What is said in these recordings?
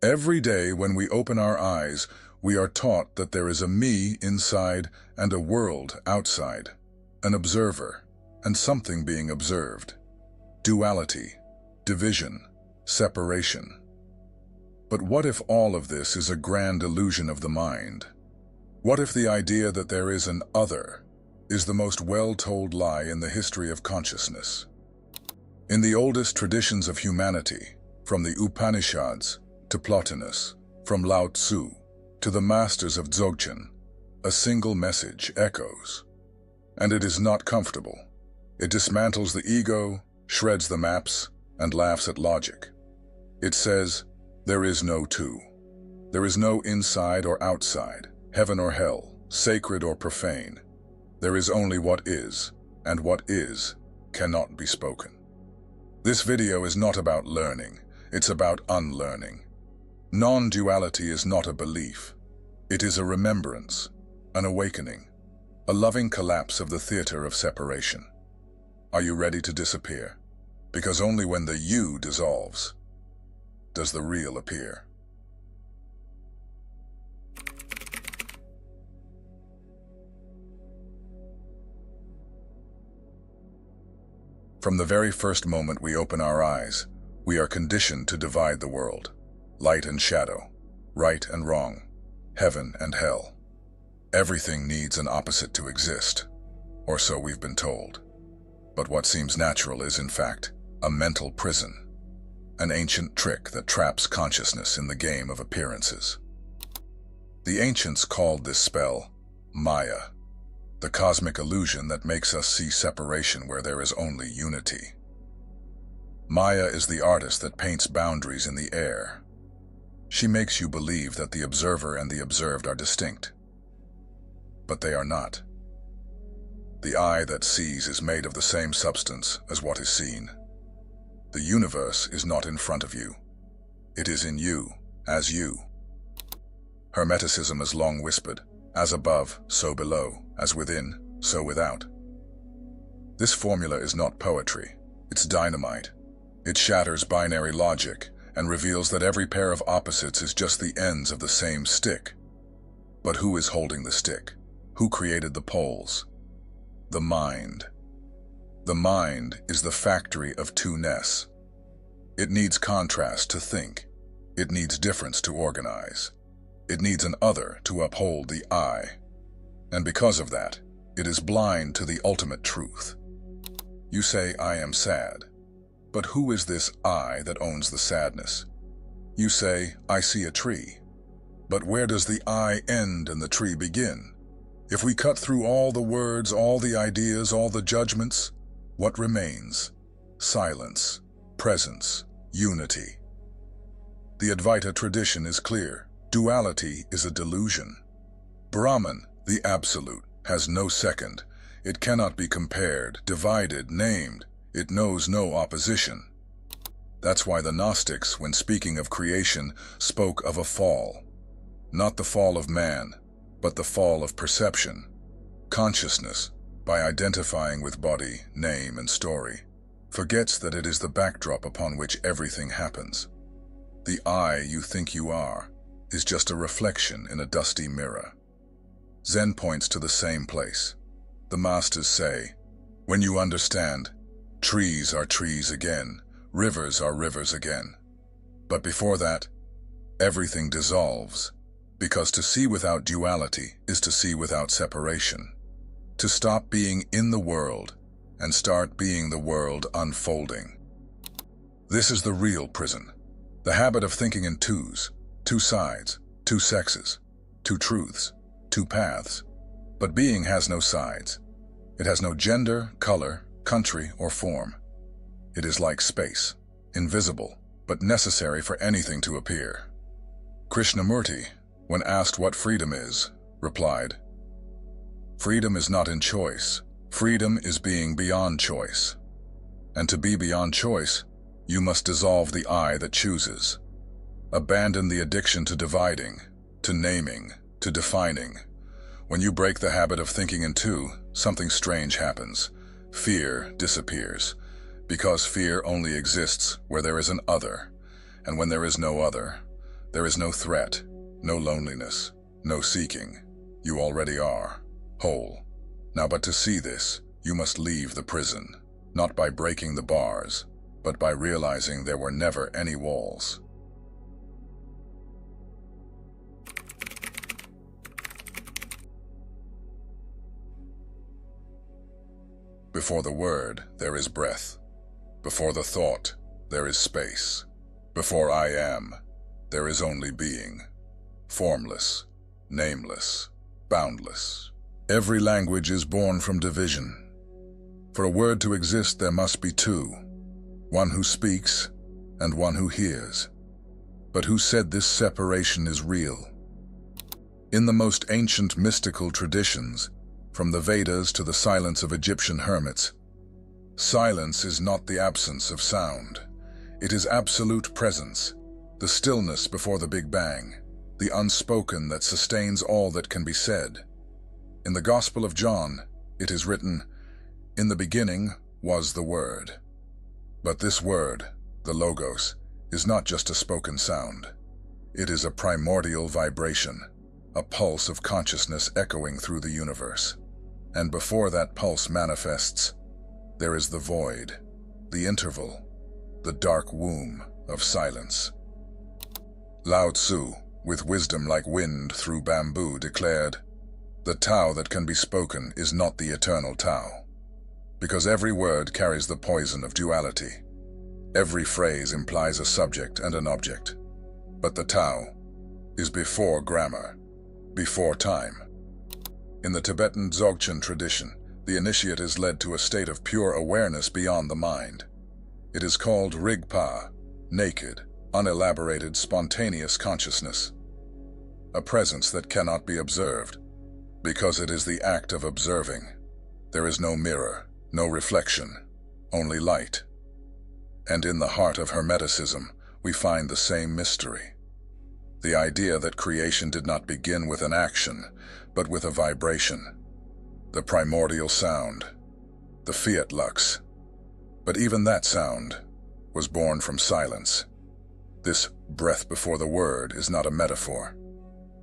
Every day when we open our eyes, we are taught that there is a me inside and a world outside, an observer, and something being observed. Duality, division, separation. But what if all of this is a grand illusion of the mind? What if the idea that there is an other is the most well-told lie in the history of consciousness? In the oldest traditions of humanity, from the Upanishads to Plotinus, from Lao Tzu to the masters of Dzogchen, a single message echoes. And it is not comfortable. It dismantles the ego, shreds the maps, and laughs at logic. It says, there is no two. There is no inside or outside, heaven or hell, sacred or profane. There is only what is, and what is cannot be spoken. This video is not about learning, it's about unlearning. Non-duality is not a belief. It is a remembrance, an awakening, a loving collapse of the theater of separation. Are you ready to disappear? Because only when the you dissolves does the real appear. From the very first moment we open our eyes, we are conditioned to divide the world. Light and shadow, right and wrong, heaven and hell. Everything needs an opposite to exist, or so we've been told. But what seems natural is, in fact, a mental prison, an ancient trick that traps consciousness in the game of appearances. The ancients called this spell Maya, the cosmic illusion that makes us see separation where there is only unity. Maya is the artist that paints boundaries in the air. She makes you believe that the observer and the observed are distinct. But they are not. The eye that sees is made of the same substance as what is seen. The universe is not in front of you. It is in you, as you. Hermeticism has long whispered, as above, so below, as within, so without. This formula is not poetry, it's dynamite. It shatters binary logic and reveals that every pair of opposites is just the ends of the same stick. But who is holding the stick? Who created the poles? The mind. The mind is the factory of two-ness. It needs contrast to think. It needs difference to organize. It needs an other to uphold the I. And because of that, it is blind to the ultimate truth. You say, I am sad. But who is this I that owns the sadness? You say, I see a tree. But where does the I end and the tree begin? If we cut through all the words, all the ideas, all the judgments, what remains? Silence, presence, unity. The Advaita tradition is clear. Duality is a delusion. Brahman, the absolute, has no second. It cannot be compared, divided, named. It knows no opposition. That's why the Gnostics, when speaking of creation, spoke of a fall. Not the fall of man, but the fall of perception. Consciousness, by identifying with body, name, and story, forgets that it is the backdrop upon which everything happens. The I you think you are is just a reflection in a dusty mirror. Zen points to the same place. The masters say, when you understand, trees are trees again, rivers are rivers again. But before that, everything dissolves, because to see without duality is to see without separation, to stop being in the world and start being the world unfolding. This is the real prison, the habit of thinking in twos, two sides, two sexes, two truths, two paths. But being has no sides. It has no gender, color, country, or form. It is like space, invisible, but necessary for anything to appear. Krishnamurti, when asked what freedom is, replied, freedom is not in choice. Freedom is being beyond choice. And to be beyond choice, you must dissolve the I that chooses. Abandon the addiction to dividing, to naming, to defining. When you break the habit of thinking in two, something strange happens. Fear disappears, because fear only exists where there is an other, and when there is no other, There is no threat, no loneliness, no seeking. You already are, whole. Now, but to see this, you must leave the prison, not by breaking the bars, but by realizing there were never any walls. Before the word, there is breath. Before the thought, there is space. Before I am, there is only being. Formless, nameless, boundless. Every language is born from division. For a word to exist, there must be two, one who speaks and one who hears. But who said this separation is real? In the most ancient mystical traditions, from the Vedas to the silence of Egyptian hermits, silence is not the absence of sound. It is absolute presence, the stillness before the Big Bang, the unspoken that sustains all that can be said. In the Gospel of John, it is written, "In the beginning was the Word." But this word, the Logos, is not just a spoken sound. It is a primordial vibration, a pulse of consciousness echoing through the universe. And before that pulse manifests, there is the void, the interval, the dark womb of silence. Lao Tzu, with wisdom like wind through bamboo, declared, "The Tao that can be spoken is not the eternal Tao," because every word carries the poison of duality. Every phrase implies a subject and an object. But the Tao is before grammar, before time. In the Tibetan Dzogchen tradition, the initiate is led to a state of pure awareness beyond the mind. It is called Rigpa, naked, unelaborated, spontaneous consciousness. A presence that cannot be observed, because it is the act of observing. There is no mirror, no reflection, only light. And in the heart of Hermeticism, we find the same mystery. The idea that creation did not begin with an action, but with a vibration. The primordial sound, the fiat lux. But even that sound was born from silence. This breath before the word is not a metaphor.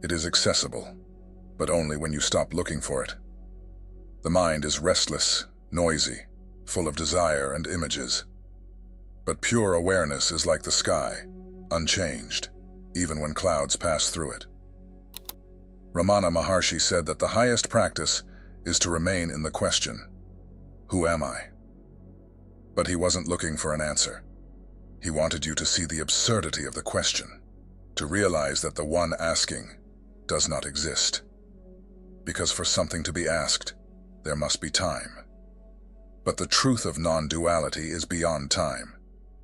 It is accessible, but only when you stop looking for it. The mind is restless, noisy, full of desire and images. But pure awareness is like the sky, unchanged, even when clouds pass through it. Ramana Maharshi said that the highest practice is to remain in the question, who am I? But he wasn't looking for an answer. He wanted you to see the absurdity of the question, to realize that the one asking does not exist. Because for something to be asked, there must be time. But the truth of non-duality is beyond time.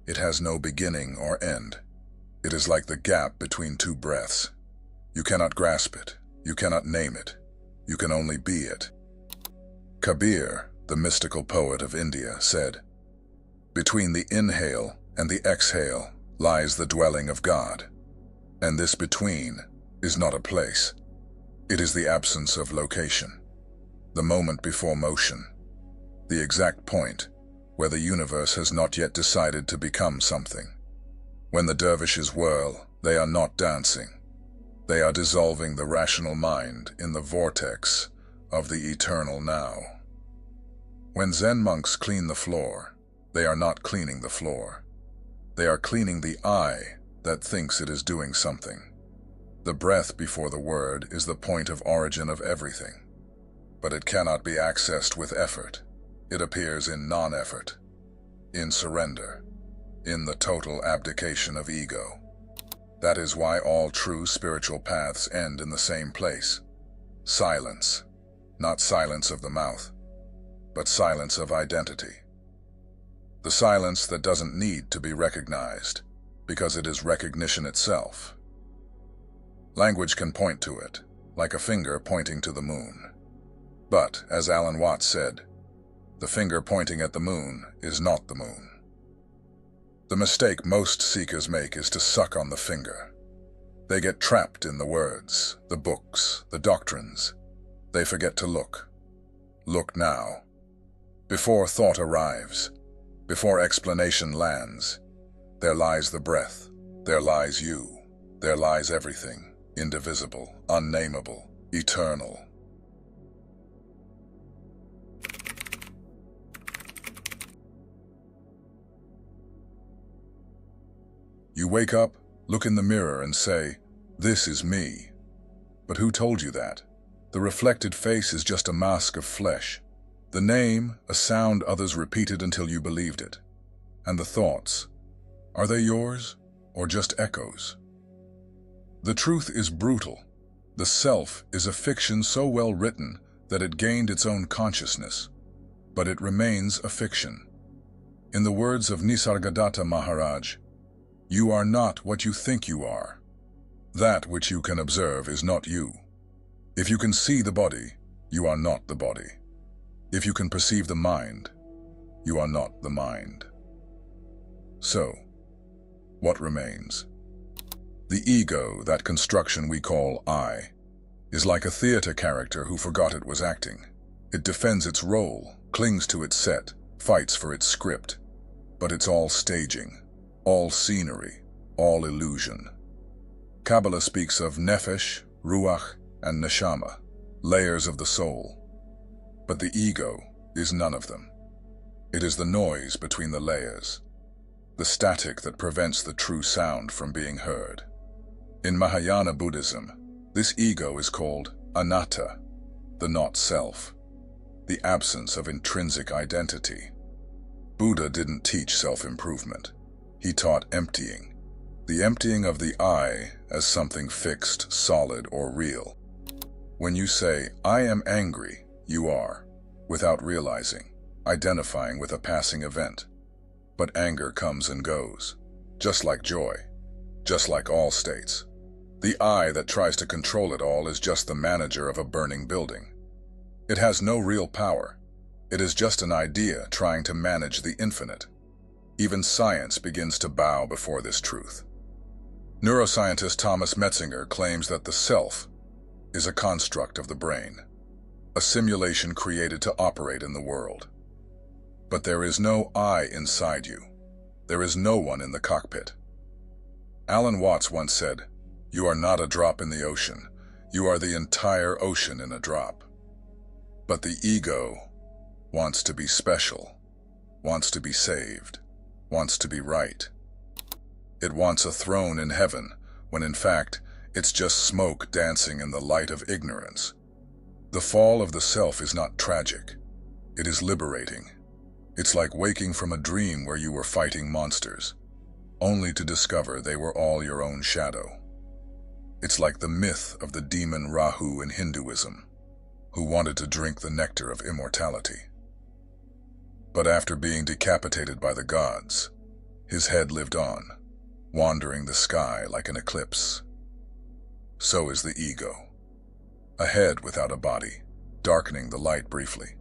It has no beginning or end. It is like the gap between two breaths. You cannot grasp it. You cannot name it. You can only be it. Kabir, the mystical poet of India, said, "Between the inhale and the exhale lies the dwelling of God. And this between is not a place. It is the absence of location, the moment before motion, the exact point where the universe has not yet decided to become something. When the dervishes whirl, they are not dancing. They are dissolving the rational mind in the vortex of the eternal now. When Zen monks clean the floor, they are not cleaning the floor. They are cleaning the I that thinks it is doing something. The breath before the word is the point of origin of everything. But it cannot be accessed with effort. It appears in non-effort, in surrender, in the total abdication of ego. That is why all true spiritual paths end in the same place. Silence. Not silence of the mouth, but silence of identity. The silence that doesn't need to be recognized, because it is recognition itself. Language can point to it, like a finger pointing to the moon. But, as Alan Watts said, the finger pointing at the moon is not the moon. The mistake most seekers make is to suck on the finger. They get trapped in the words, the books, the doctrines. They forget to look. Look now. Before thought arrives, before explanation lands, there lies the breath, there lies you. There lies everything, indivisible, unnameable, eternal. You wake up, look in the mirror and say, "This is me." But who told you that? The reflected face is just a mask of flesh. The name, a sound others repeated until you believed it. And the thoughts, are they yours or just echoes? The truth is brutal. The self is a fiction so well written that it gained its own consciousness, but it remains a fiction. In the words of Nisargadatta Maharaj, you are not what you think you are. That which you can observe is not you. If you can see the body, you are not the body. If you can perceive the mind, you are not the mind. So, what remains? The ego, that construction we call I, is like a theater character who forgot it was acting. It defends its role, clings to its set, fights for its script. But it's all staging, all scenery, all illusion. Kabbalah speaks of nefesh, ruach, and neshama, layers of the soul. But the ego is none of them. It is the noise between the layers, the static that prevents the true sound from being heard. In Mahayana Buddhism, this ego is called anatta, the not-self, the absence of intrinsic identity. Buddha didn't teach self-improvement. He taught emptying, the emptying of the I as something fixed, solid, or real. When you say, "I am angry," you are, without realizing, identifying with a passing event. But anger comes and goes, just like joy, just like all states. The I that tries to control it all is just the manager of a burning building. It has no real power. It is just an idea trying to manage the infinite. Even science begins to bow before this truth. Neuroscientist Thomas Metzinger claims that the self is a construct of the brain, a simulation created to operate in the world. But there is no I inside you. There is no one in the cockpit. Alan Watts once said, "You are not a drop in the ocean. You are the entire ocean in a drop." But the ego wants to be special, wants to be saved, wants to be right. It wants a throne in heaven, when in fact, it's just smoke dancing in the light of ignorance. The fall of the self is not tragic. It is liberating. It's like waking from a dream where you were fighting monsters, only to discover they were all your own shadow. It's like the myth of the demon Rahu in Hinduism, who wanted to drink the nectar of immortality. But after being decapitated by the gods, his head lived on, wandering the sky like an eclipse. So is the ego, a head without a body, darkening the light briefly,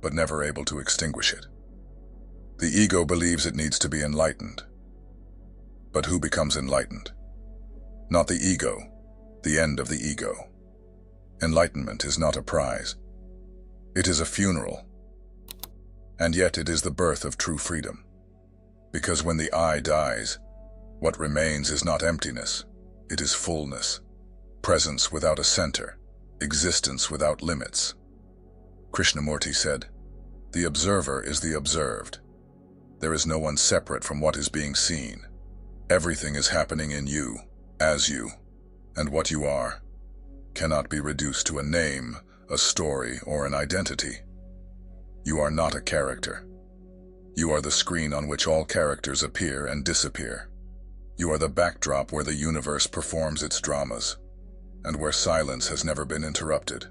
but never able to extinguish it. The ego believes it needs to be enlightened. But who becomes enlightened? Not the ego, the end of the ego. Enlightenment is not a prize. It is a funeral. And yet it is the birth of true freedom. Because when the I dies, what remains is not emptiness, it is fullness, presence without a center, existence without limits. Krishnamurti said, "The observer is the observed. There is no one separate from what is being seen. Everything is happening in you, as you, and what you are cannot be reduced to a name, a story, or an identity. You are not a character. You are the screen on which all characters appear and disappear. You are the backdrop where the universe performs its dramas, and where silence has never been interrupted.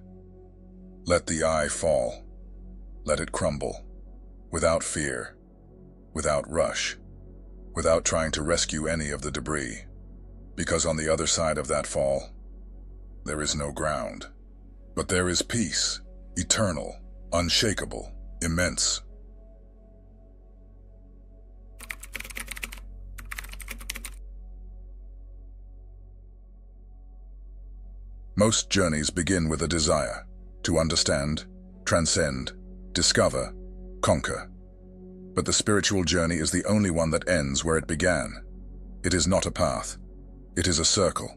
Let the I fall. Let it crumble, without fear, without rush, without trying to rescue any of the debris, because on the other side of that fall, there is no ground. But there is peace, eternal, unshakable, immense." Most journeys begin with a desire to understand, transcend, discover, conquer. But the spiritual journey is the only one that ends where it began. It is not a path. It is a circle,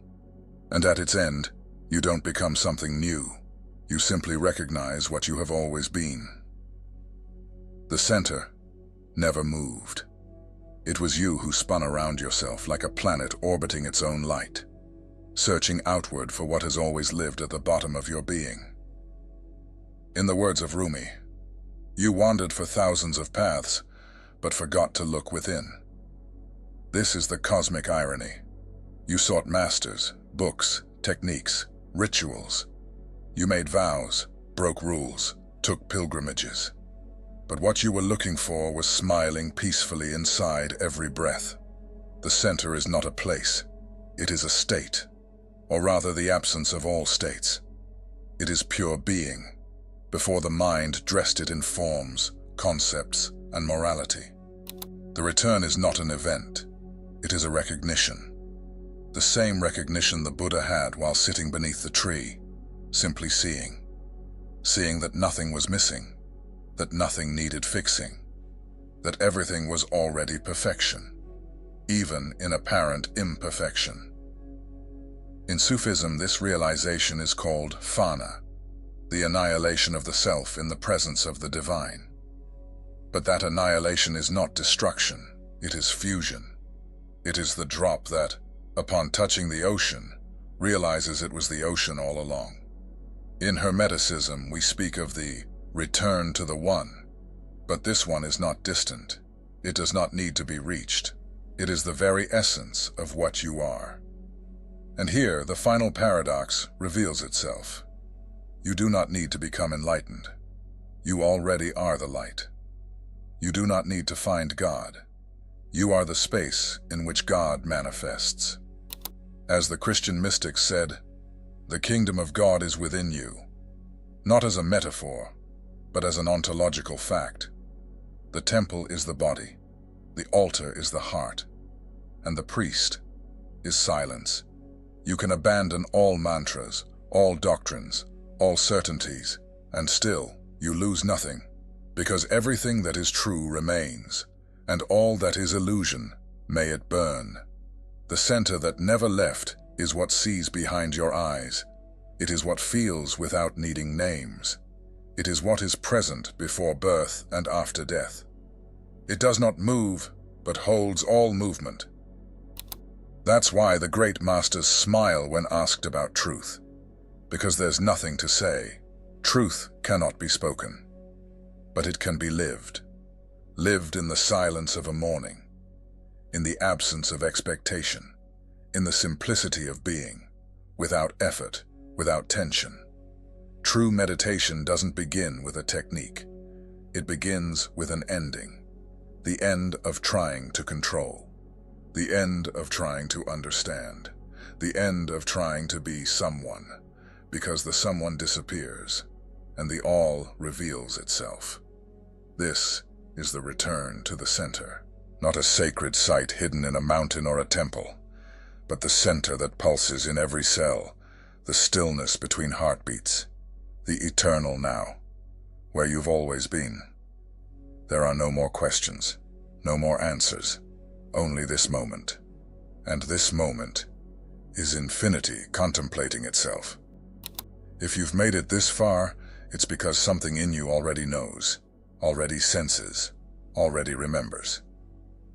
and at its end, you don't become something new. You simply recognize what you have always been. The center never moved. It was you who spun around yourself like a planet orbiting its own light, searching outward for what has always lived at the bottom of your being. In the words of Rumi, you wandered for thousands of paths, but forgot to look within. This is the cosmic irony. You sought masters, books, techniques, rituals. You made vows, broke rules, took pilgrimages. But what you were looking for was smiling peacefully inside every breath. The center is not a place. It is a state, or rather the absence of all states. It is pure being, before the mind dressed it in forms, concepts, and morality. The return is not an event. It is a recognition. The same recognition the Buddha had while sitting beneath the tree, simply seeing. Seeing that nothing was missing, that nothing needed fixing, that everything was already perfection, even in apparent imperfection. In Sufism, this realization is called fana, the annihilation of the self in the presence of the divine. But that annihilation is not destruction, it is fusion. It is the drop that, upon touching the ocean, realizes it was the ocean all along. In Hermeticism, we speak of the return to the one, but this one is not distant. It does not need to be reached. It is the very essence of what you are. And here, the final paradox reveals itself. You do not need to become enlightened. You already are the light. You do not need to find God. You are the space in which God manifests. As the Christian mystics said, the kingdom of God is within you, not as a metaphor, but as an ontological fact. The temple is the body, the altar is the heart, and the priest is silence. You can abandon all mantras, all doctrines, all certainties, and still you lose nothing, because everything that is true remains, and all that is illusion, may it burn. The center that never left is what sees behind your eyes. It is what feels without needing names. It is what is present before birth and after death. It does not move, but holds all movement. That's why the great masters smile when asked about truth, because there's nothing to say. Truth cannot be spoken, but it can be lived. Lived in the silence of a morning, in the absence of expectation, in the simplicity of being, without effort, without tension. True meditation doesn't begin with a technique. It begins with an ending. The end of trying to control. The end of trying to understand. The end of trying to be someone, because the someone disappears, and the all reveals itself. This is the return to the center, not a sacred site hidden in a mountain or a temple, but the center that pulses in every cell, the stillness between heartbeats, the eternal now, where you've always been. There are no more questions, no more answers, only this moment. And this moment is infinity contemplating itself. If you've made it this far, it's because something in you already knows, already senses, already remembers.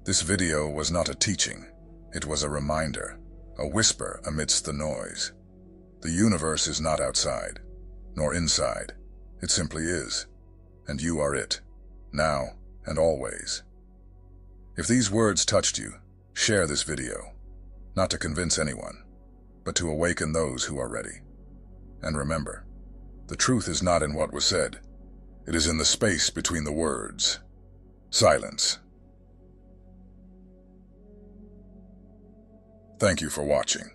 This video was not a teaching, it was a reminder, a whisper amidst the noise. The universe is not outside, nor inside. It simply is, and you are it, now and always. If these words touched you, share this video, not to convince anyone, but to awaken those who are ready. And remember, the truth is not in what was said, it is in the space between the words. Silence. Thank you for watching.